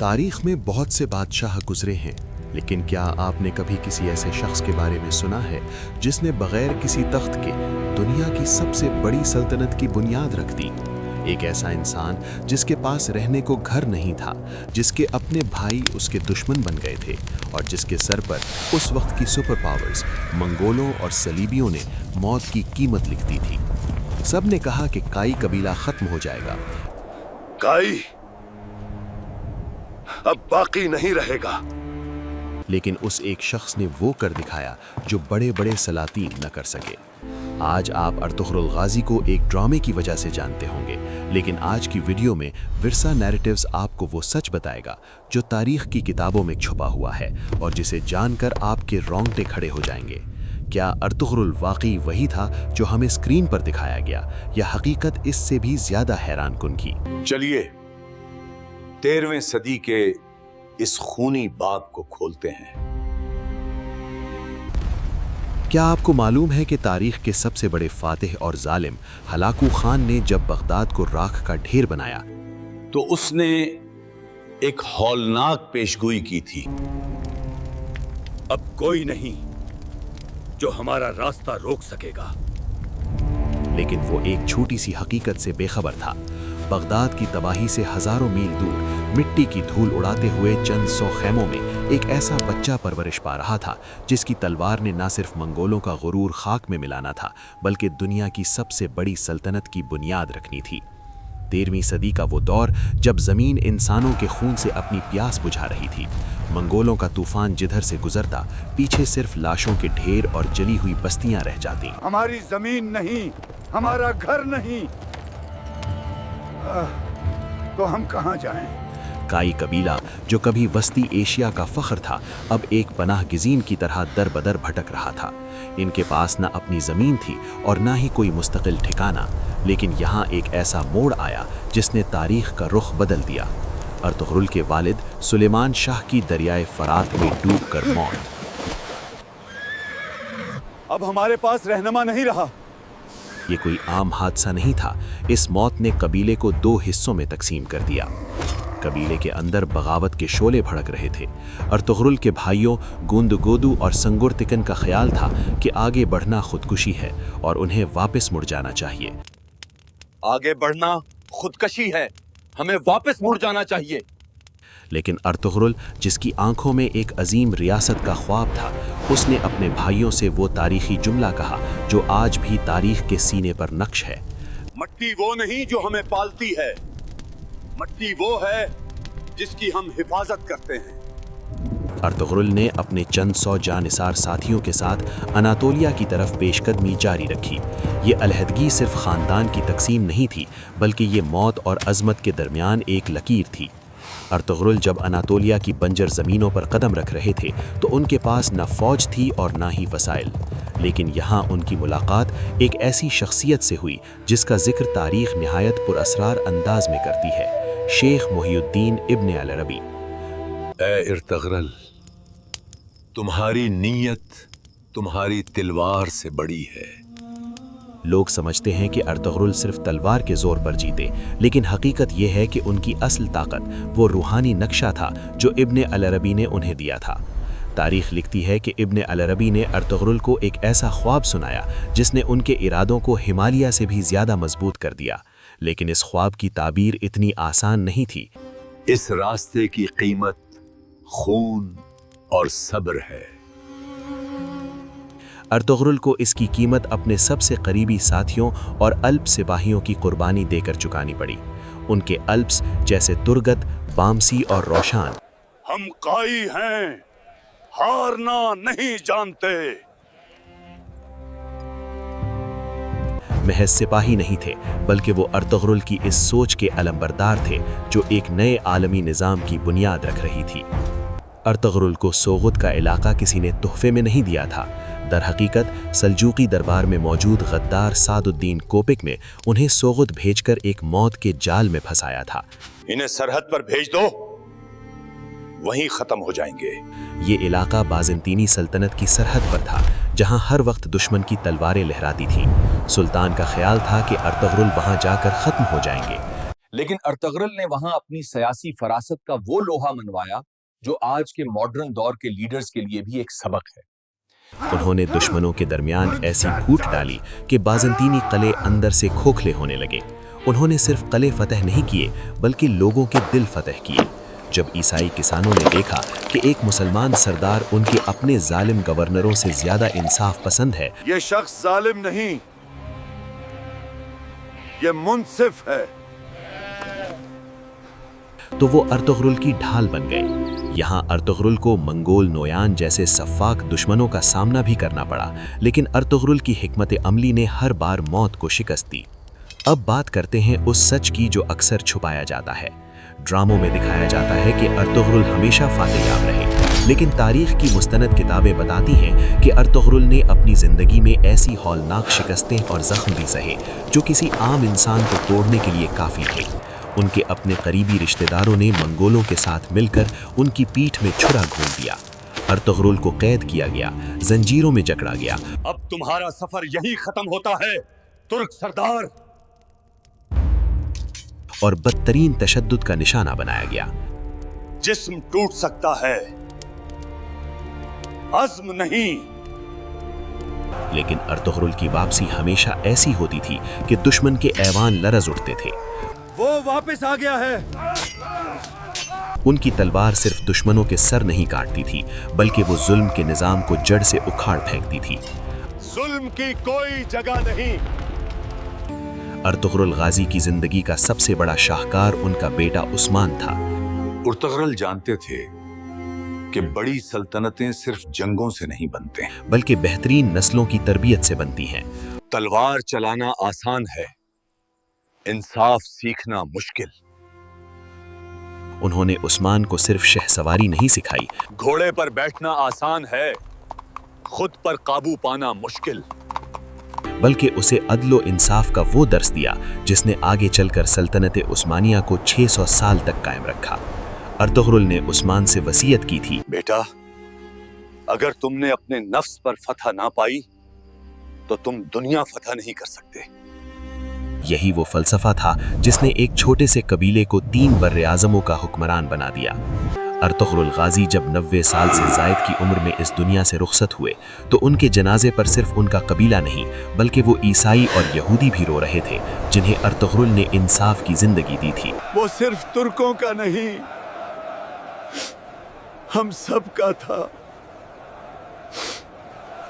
تاریخ میں بہت سے بادشاہ گزرے ہیں، لیکن کیا آپ نے کبھی کسی ایسے شخص کے بارے میں سنا ہے جس نے بغیر کسی تخت کے دنیا کی سب سے بڑی سلطنت کی بنیاد رکھ دی؟ ایک ایسا انسان جس کے پاس رہنے کو گھر نہیں تھا، جس کے اپنے بھائی اس کے دشمن بن گئے تھے، اور جس کے سر پر اس وقت کی سپر پاورز منگولوں اور صلیبیوں نے موت کی قیمت لکھ دی تھی۔ سب نے کہا کہ کائی قبیلہ ختم ہو جائے گا، کائی اب باقی نہیں رہے گا، لیکن اس ایک شخص نے وہ کر دکھایا جو بڑے بڑے سلاطین نہ کر سکے۔ آج آپ ارطغرل غازی کو ایک ڈرامے کی وجہ سے جانتے ہوں گے، لیکن آج کی ویڈیو میں ورثہ نیریٹیوز آپ کو وہ سچ بتائے گا جو تاریخ کی کتابوں میں چھپا ہوا ہے، اور جسے جان کر آپ کے رونگٹے کھڑے ہو جائیں گے۔ کیا ارطغرل واقعی وہی تھا جو ہمیں اسکرین پر دکھایا گیا، یا حقیقت اس سے بھی زیادہ حیران کن کی؟ چلیے 13ویں صدی کے اس خونی باب کو کھولتے ہیں۔ کیا آپ کو معلوم ہے کہ تاریخ کے سب سے بڑے فاتح اور ظالم ہلاکو خان نے جب بغداد کو راکھ کا ڈھیر بنایا تو اس نے ایک ہولناک پیشگوئی کی تھی، اب کوئی نہیں جو ہمارا راستہ روک سکے گا۔ لیکن وہ ایک چھوٹی سی حقیقت سے بے خبر تھا۔ بغداد کی تباہی سے ہزاروں میل دور مٹی کی دھول اڑاتے ہوئے چند سو خیموں میں ایک ایسا بچہ پرورش پا رہا تھا جس کی تلوار نے نہ صرف منگولوں کا غرور خاک میں ملانا تھا، بلکہ دنیا کی سب سے بڑی سلطنت کی بنیاد رکھنی تھی۔ 13ویں صدی کا وہ دور جب زمین انسانوں کے خون سے اپنی پیاس بجھا رہی تھی۔ منگولوں کا طوفان جدھر سے گزرتا، پیچھے صرف لاشوں کے ڈھیر اور جلی ہوئی بستیاں رہ جاتی۔ ہماری زمین نہیں، ہمارا گھر نہیں، تو ہم کہاں جائیں؟ کائی قبیلہ جو کبھی وسطی ایشیا کا فخر تھا، اب ایک پناہ گزین کی طرح در بدر بھٹک رہا تھا۔ ان کے پاس نہ اپنی زمین تھی اور نہ ہی کوئی مستقل ٹھکانہ، لیکن یہاں ایک ایسا موڑ آیا جس نے تاریخ کا رخ بدل دیا۔ ارطغرل کے والد سلیمان شاہ کی دریائے فرات میں ڈوب کر موت۔ اب ہمارے پاس رہنما نہیں رہا۔ یہ کوئی عام حادثہ نہیں تھا، اس موت نے قبیلے کو دو حصوں میں تقسیم کر دیا۔ قبیلے کے اندر بغاوت کے شعلے بھڑک رہے تھے۔ ارطغرل کے بھائیوں گوند گودو اور سنگر تکن کا خیال تھا کہ آگے بڑھنا خودکشی ہے اور انہیں واپس مڑ جانا چاہیے۔ آگے بڑھنا خودکشی ہے، ہمیں واپس مڑ جانا چاہیے۔ لیکن ارطغرل، جس کی آنکھوں میں ایک عظیم ریاست کا خواب تھا، اس نے اپنے بھائیوں سے وہ تاریخی جملہ کہا جو آج بھی تاریخ کے سینے پر نقش ہے۔ مٹی وہ نہیں جو ہمیں پالتی ہے، مٹی وہ ہے جس کی ہم حفاظت کرتے ہیں۔ ارطغرل نے اپنے چند سو جانثار ساتھیوں کے ساتھ اناطولیہ کی طرف پیش قدمی جاری رکھی۔ یہ علیحدگی صرف خاندان کی تقسیم نہیں تھی، بلکہ یہ موت اور عظمت کے درمیان ایک لکیر تھی۔ ارطغرل جب اناطولیہ کی بنجر زمینوں پر قدم رکھ رہے تھے تو ان کے پاس نہ فوج تھی اور نہ ہی وسائل، لیکن یہاں ان کی ملاقات ایک ایسی شخصیت سے ہوئی جس کا ذکر تاریخ نہایت پر اسرار انداز میں کرتی ہے، شیخ محی الدین ابن العربی۔ اے ارطغرل، تمہاری نیت تمہاری تلوار سے بڑی ہے۔ لوگ سمجھتے ہیں کہ ارطغرل صرف تلوار کے زور پر جیتے، لیکن حقیقت یہ ہے کہ ان کی اصل طاقت وہ روحانی نقشہ تھا جو ابن العربی نے انہیں دیا تھا۔ تاریخ لکھتی ہے کہ ابن العربی نے ارطغرل کو ایک ایسا خواب سنایا جس نے ان کے ارادوں کو ہمالیہ سے بھی زیادہ مضبوط کر دیا، لیکن اس خواب کی تعبیر اتنی آسان نہیں تھی۔ اس راستے کی قیمت خون اور صبر ہے۔ ارطغرل کو اس کی قیمت اپنے سب سے قریبی ساتھیوں اور الپ سپاہیوں کی قربانی دے کر چکانی پڑی۔ ان کے الپس جیسے ترگت، بامسی اور روشان ہم کائی ہیں، ہارنا نہیں جانتے۔ محض سپاہی نہیں تھے، بلکہ وہ ارطغرل کی اس سوچ کے علمبردار تھے جو ایک نئے عالمی نظام کی بنیاد رکھ رہی تھی۔ ارطغرل کو سوغد کا علاقہ کسی نے تحفے میں نہیں دیا تھا۔ در حقیقت سلجوقی دربار میں موجود غدار سعد الدین کوپک نے انہیں سوغد بھیج کر ایک موت کے جال میں پھنسایا تھا۔ انہیں سرحد پر بھیج دو، وہیں ختم ہو جائیں گے۔ یہ علاقہ بازنطینی سلطنت کی سرحد پر تھا، جہاں ہر وقت دشمن کی تلواریں لہراتی تھیں۔ سلطان کا خیال تھا کہ ارطغرل وہاں جا کر ختم ہو جائیں گے۔ لیکن ارطغرل نے وہاں اپنی سیاسی فراست کا وہ لوہا منوایا جو آج کے ماڈرن دور کے لیڈرز کے لیے بھی ایک سبق ہے۔ انہوں نے دشمنوں کے درمیان ایسی پھوٹ ڈالی کہ بازنطینی قلعے اندر سے کھوکھلے ہونے لگے۔ انہوں نے صرف قلعے فتح نہیں کیے بلکہ لوگوں کے دل فتح کیے۔ جب عیسائی کسانوں نے دیکھا کہ ایک مسلمان سردار ان کے اپنے ظالم گورنروں سے زیادہ انصاف پسند ہے، یہ شخص ظالم نہیں، یہ منصف ہے، تو وہ ارطغرل کی ڈھال بن گئے۔ یہاں ارطغرل کو منگول نویان جیسے سفاک دشمنوں کا سامنا بھی کرنا پڑا، لیکن ارطغرل کی حکمت عملی نے ہر بار موت کو شکست دی۔ اب بات کرتے ہیں اس سچ کی جو اکثر چھپایا جاتا ہے۔ ڈراموں میں دکھایا جاتا ہے کہ ارطغرل ہمیشہ فاتح یاب رہے، لیکن تاریخ کی مستند کتابیں بتاتی ہیں کہ ارطغرل نے اپنی زندگی میں ایسی ہولناک شکستیں اور زخم بھی سہے جو کسی عام انسان کو توڑنے کے لیے کافی تھے۔ ان کے اپنے قریبی رشتہ داروں نے منگولوں کے ساتھ مل کر ان کی پیٹھ میں چھرا گھون دیا۔ ارطغرل کو قید کیا گیا، زنجیروں میں جکڑا گیا۔ اب تمہارا سفر یہی ختم ہوتا ہے ترک سردار۔ اور بدترین تشدد کا نشانہ بنایا گیا۔ جسم ٹوٹ سکتا ہے، عزم نہیں۔ لیکن ارطغرل کی واپسی ہمیشہ ایسی ہوتی تھی کہ دشمن کے ایوان لرز اٹھتے تھے۔ وہ واپس آ گیا ہے۔ ان کی تلوار صرف دشمنوں کے سر نہیں کاٹتی تھی بلکہ وہ ظلم کے نظام کو جڑ سے اکھاڑ پھینکتی تھی۔ ظلم کی کوئی جگہ نہیں۔ ارطغرل غازی کی زندگی کا سب سے بڑا شاہکار ان کا بیٹا عثمان تھا۔ ارطغرل جانتے تھے کہ بڑی سلطنتیں صرف جنگوں سے نہیں بنتے، بلکہ بہترین نسلوں کی تربیت سے بنتی ہیں۔ تلوار چلانا آسان ہے، انصاف سیکھنا مشکل۔ انہوں نے عثمان کو صرف شہ سواری نہیں سکھائی، گھوڑے پر بیٹھنا آسان ہے، خود پر قابو پانا مشکل۔ بلکہ اسے عدل و انصاف کا وہ درس دیا جس نے آگے چل کر سلطنت عثمانیہ کو 600 سال تک قائم رکھا۔ ارطغرل نے عثمان سے وصیت کی تھی، بیٹا، اگر تم نے اپنے نفس پر فتح نہ پائی تو تم دنیا فتح نہیں کر سکتے۔ یہی وہ فلسفہ تھا جس نے ایک چھوٹے سے قبیلے کو 3 براعظموں کا حکمران بنا دیا۔ ارطغرل غازی جب 90 سال سے زائد کی عمر میں اس دنیا سے رخصت ہوئے تو ان کے جنازے پر صرف ان کا قبیلہ نہیں بلکہ وہ عیسائی اور یہودی بھی رو رہے تھے جنہیں ارطغرل نے انصاف کی زندگی دی تھی۔ وہ صرف ترکوں کا نہیں، ہم سب کا تھا۔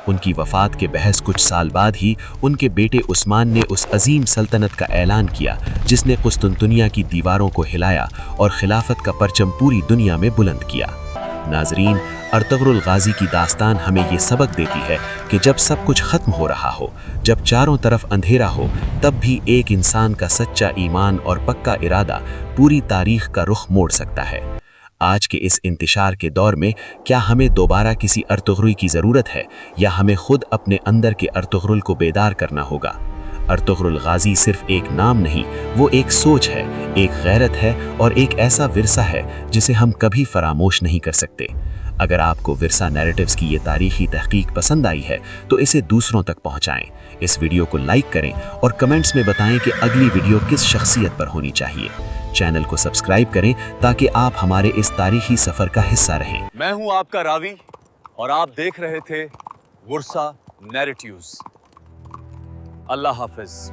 ان کی وفات کے بحث کچھ سال بعد ہی ان کے بیٹے عثمان نے اس عظیم سلطنت کا اعلان کیا جس نے قسطنطنیہ کی دیواروں کو ہلایا اور خلافت کا پرچم پوری دنیا میں بلند کیا۔ ناظرین، ارطغرل غازی کی داستان ہمیں یہ سبق دیتی ہے کہ جب سب کچھ ختم ہو رہا ہو، جب چاروں طرف اندھیرا ہو، تب بھی ایک انسان کا سچا ایمان اور پکا ارادہ پوری تاریخ کا رخ موڑ سکتا ہے۔ آج کے اس انتشار کے دور میں کیا ہمیں دوبارہ کسی ارطغرل کی ضرورت ہے یا ہمیں خود اپنے اندر کے ارطغرل کو بیدار کرنا ہوگا؟ ارطغرل غازی صرف ایک نام نہیں، وہ ایک سوچ ہے، ایک غیرت ہے اور ایک ایسا ورثہ ہے جسے ہم کبھی فراموش نہیں کر سکتے۔ اگر آپ کو ورثہ نیریٹیوز کی یہ تاریخی تحقیق پسند آئی ہے تو اسے دوسروں تک پہنچائیں، اس ویڈیو کو لائک کریں اور کمنٹس میں بتائیں کہ اگلی ویڈیو کس شخصیت پر ہونی چاہیے۔ چینل کو سبسکرائب کریں تاکہ آپ ہمارے اس تاریخی سفر کا حصہ رہیں۔ میں ہوں آپ کا راوی اور آپ دیکھ رہے تھے ورثہ نیریٹیوز۔ اللہ حافظ۔